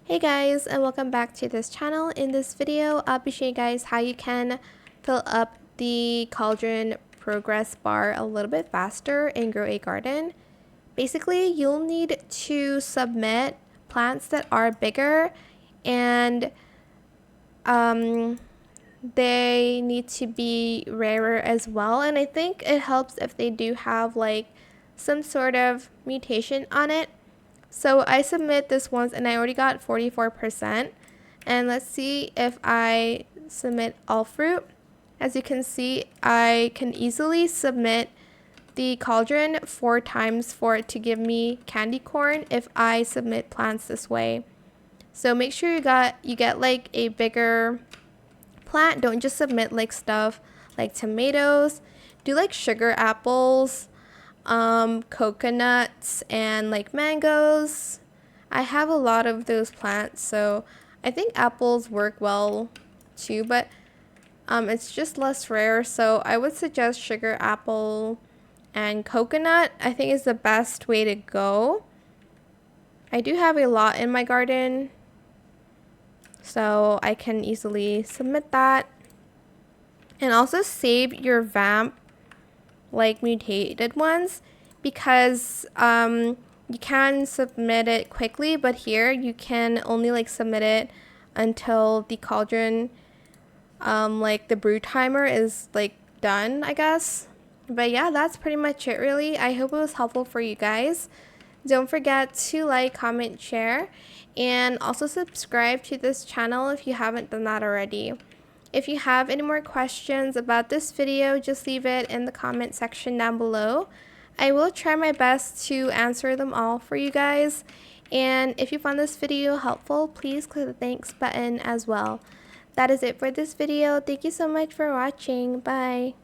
Hey guys, and welcome back to this channel. In this video, I'll be showing you guys how you can fill up the Cauldron progress bar a little bit faster and grow a garden. Basically, you'll need to submit plants that are bigger and they need to be rarer as well. And I think it helps if they do have like some sort of mutation on it. So I submit this once and I already got 44%. And let's see if I submit all fruit. As you can see, I can easily submit the Cauldron 4 times for it to give me candy corn if I submit plants this way. So make sure you get like a bigger plant. Don't just submit like stuff like tomatoes. Do like sugar apples, coconuts, and like mangoes. I have a lot of those plants, so I think apples work well too, but it's just less rare, so I would suggest sugar apple and coconut. I think is the best way to go. I do have a lot in my garden, so I can easily submit that. And also save your vamp like mutated ones, because you can submit it quickly, but here you can only like submit it until the Cauldron like the brew timer is like done, I guess. But yeah, that's pretty much it really. I hope it was helpful for you guys. Don't forget to like, comment, share, and also subscribe to this channel if you haven't done that already. If you have any more questions about this video, just leave it in the comment section down below. I will try my best to answer them all for you guys. And if you found this video helpful, please click the thanks button as well. That is it for this video. Thank you so much for watching. Bye.